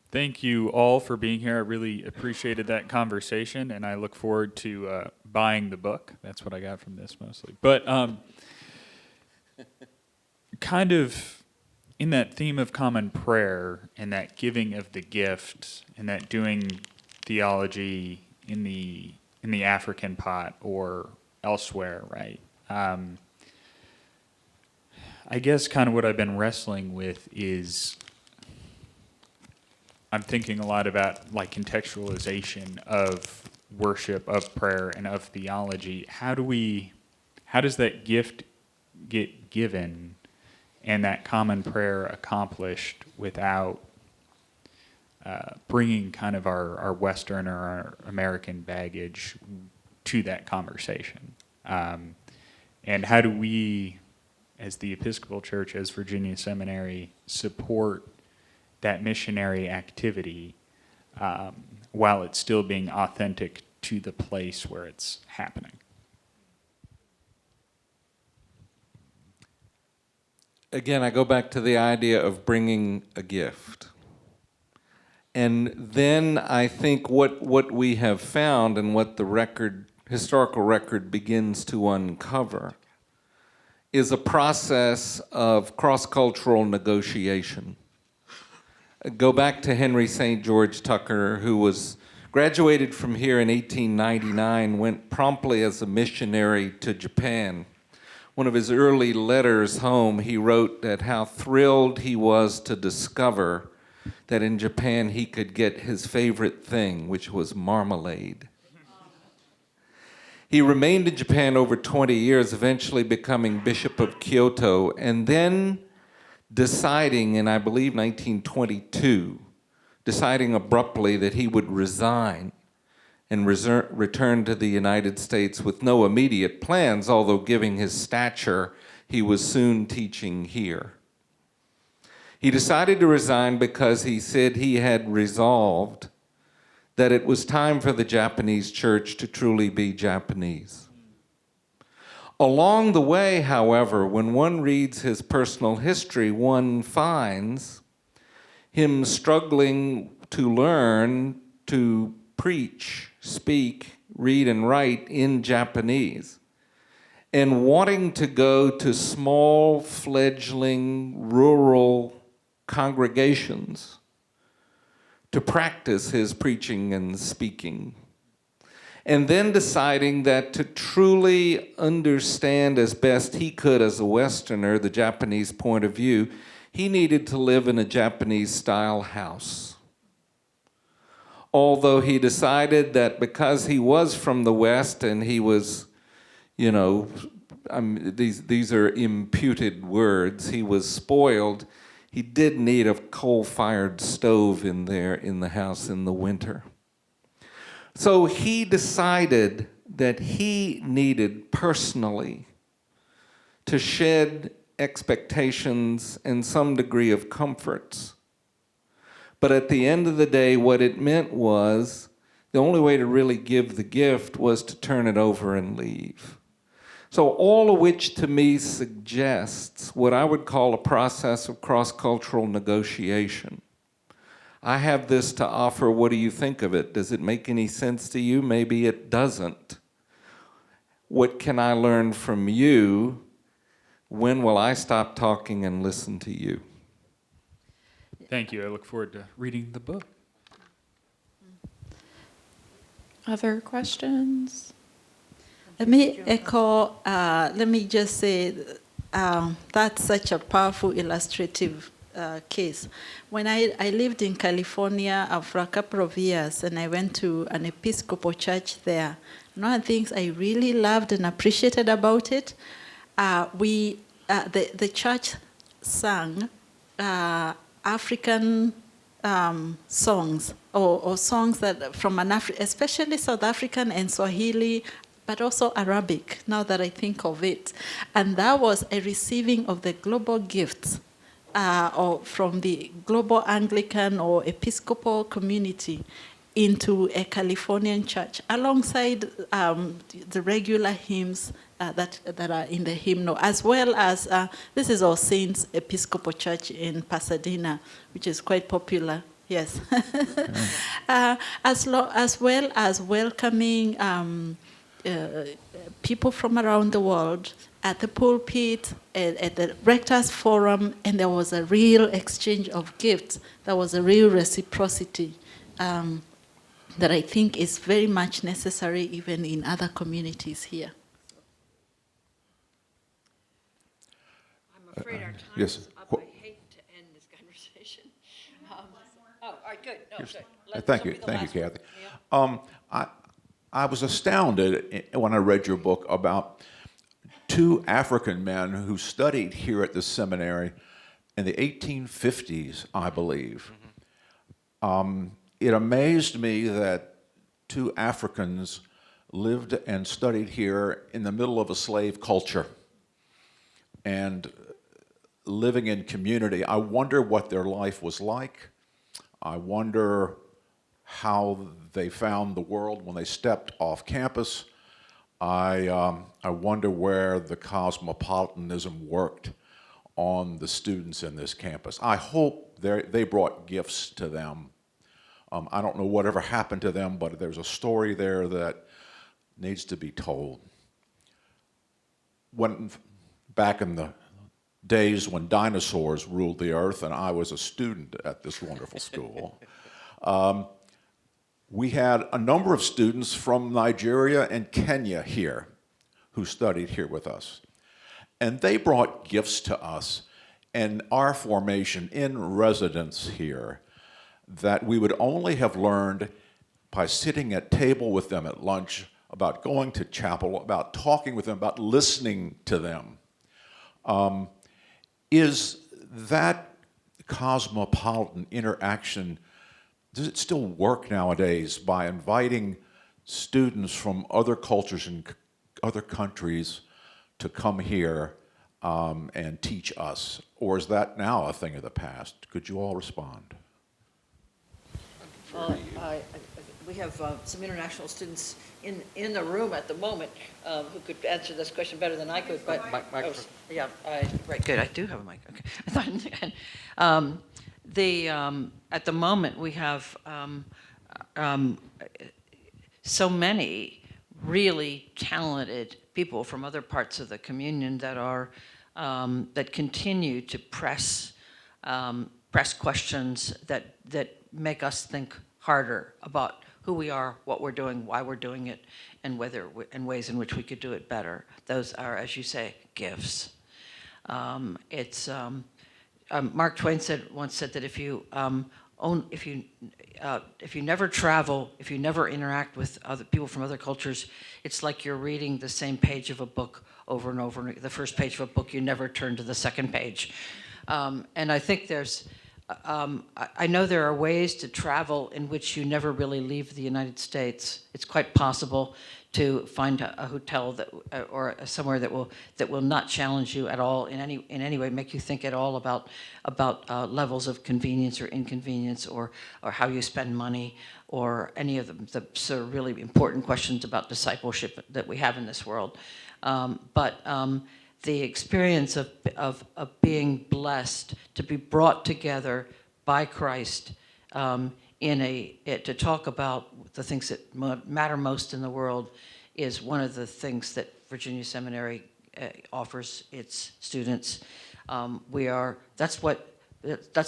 S7: Thank you all for being here. I really appreciated that conversation, and I look forward to buying the book. That's what I got from this mostly. But kind of in that theme of common prayer and that giving of the gift and that doing theology in the African pot or elsewhere, right? I guess kind of what I've been wrestling with is I'm thinking a lot about like contextualization of worship, of prayer, and of theology. How does that gift get given and that common prayer accomplished without bringing kind of our Western or our American baggage to that conversation? And how do we, as the Episcopal Church, as Virginia Seminary, support that missionary activity while it's still being authentic to the place where it's happening?
S3: Again, I go back to the idea of bringing a gift. And then I think what we have found and what the historical record begins to uncover is a process of cross-cultural negotiation. Go back to Henry St. George Tucker, who was graduated from here in 1899, went promptly as a missionary to Japan. One of his early letters home, he wrote that how thrilled he was to discover that in Japan he could get his favorite thing, which was marmalade. He remained in Japan over 20 years, eventually becoming Bishop of Kyoto, and then deciding in, I believe, 1922, deciding abruptly that he would resign and return to the United States with no immediate plans, although given his stature, he was soon teaching here. He decided to resign because he said he had resolved that it was time for the Japanese church to truly be Japanese. Along the way, however, when one reads his personal history, one finds him struggling to learn to preach, speak, read, and write in Japanese, and wanting to go to small, fledgling, rural congregations to practice his preaching and speaking. And then deciding that to truly understand as best he could as a Westerner the Japanese point of view, he needed to live in a Japanese-style house. Although he decided that because he was from the West and he was, these are imputed words, he was spoiled, he did need a coal-fired stove in there in the house in the winter. So he decided that he needed personally to shed expectations and some degree of comforts. But at the end of the day, what it meant was the only way to really give the gift was to turn it over and leave. So all of which to me suggests what I would call a process of cross-cultural negotiation. I have this to offer, what do you think of it? Does it make any sense to you? Maybe it doesn't. What can I learn from you? When will I stop talking and listen to you?
S7: Thank you. I look forward to reading the book.
S5: Other questions?
S4: Let me echo, let me just say that's such a powerful illustrative case. When I lived in California for a couple of years and I went to an Episcopal church there, one of the things I really loved and appreciated about it, the church sang African songs or songs that from especially South African and Swahili, but also Arabic, now that I think of it. And that was a receiving of the global gifts or from the global Anglican or Episcopal community into a Californian church, alongside the regular hymns that are in the hymnal, as well as, this is All Saints Episcopal Church in Pasadena, which is quite popular, yes. As well as welcoming people from around the world at the pulpit, at the Rectors Forum, and there was a real exchange of gifts. There was a real reciprocity that I think is very much necessary even in other communities here.
S1: I'm afraid our time
S8: yes.
S1: is up. I hate to end this conversation. All right, good. No, good.
S8: Thank you, Kathy. I was astounded when I read your book about two African men who studied here at the seminary in the 1850s, I believe. It amazed me that two Africans lived and studied here in the middle of a slave culture and living in community. I wonder what their life was like. I wonder how they found the world when they stepped off campus. I wonder where the cosmopolitanism worked on the students in this campus. I hope they brought gifts to them. I don't know whatever happened to them, but there's a story there that needs to be told. Back in the days when dinosaurs ruled the earth and I was a student at this wonderful school, we had a number of students from Nigeria and Kenya here who studied here with us. And they brought gifts to us and our formation in residence here that we would only have learned by sitting at table with them at lunch, about going to chapel, about talking with them, about listening to them. Is that cosmopolitan interaction, does it still work nowadays by inviting students from other cultures and other countries to come here and teach us? Or is that now a thing of the past? Could you all respond?
S1: We have some international students in the room at the moment who could answer this question better than I could. But right, good. I do have a mic. Okay. At the moment we have so many really talented people from other parts of the communion that are that continue to press questions that make us think harder about who we are, what we're doing, why we're doing it, and ways in which we could do it better. Those are, as you say, gifts. Mark Twain once said that if you never travel, if you never interact with other people from other cultures, it's like you're reading the same page of a book over and over. The first page of a book, you never turn to the second page. And I think I know there are ways to travel in which you never really leave the United States. It's quite possible to find a hotel or somewhere that will not challenge you at all in any way, make you think at all about levels of convenience or inconvenience or how you spend money or any of the sort of really important questions about discipleship that we have in this world. The experience of being blessed to be brought together by Christ to talk about the things that matter most in the world is one of the things that Virginia Seminary offers its students. That's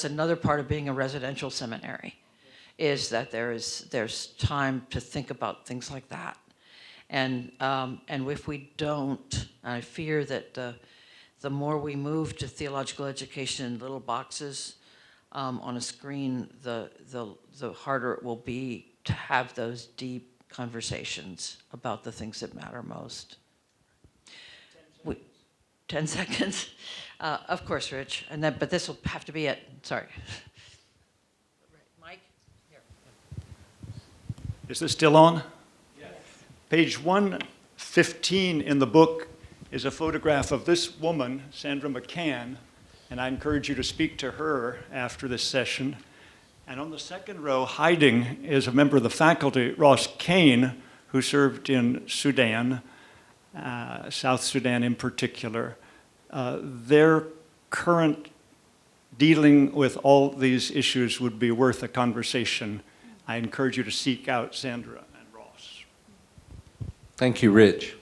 S1: another part of being a residential seminary, is that there's time to think about things like that. And if we don't, I fear that the more we move to theological education in little boxes on a screen, the harder it will be to have those deep conversations about the things that matter most. 10 seconds. Of course, Rich. But this will have to be it. Sorry. Mike? Here.
S9: Is this still on? Page 115 in the book is a photograph of this woman, Sandra McCann, and I encourage you to speak to her after this session. And on the second row, hiding, is a member of the faculty, Ross Kane, who served in Sudan, South Sudan in particular. Their current dealing with all these issues would be worth a conversation. I encourage you to seek out Sandra and Ross.
S3: Thank you, Rich.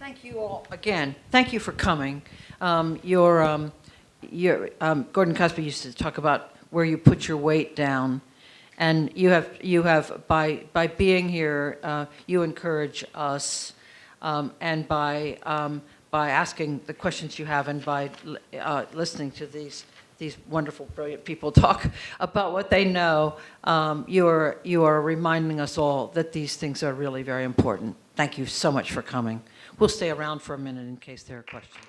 S1: Thank you all again. Thank you for coming. Gordon Cosby used to talk about where you put your weight down, and you have by being here, you encourage us, and by asking the questions you have, and by listening to these wonderful, brilliant people talk about what they know, you are reminding us all that these things are really very important. Thank you so much for coming. We'll stay around for a minute in case there are questions.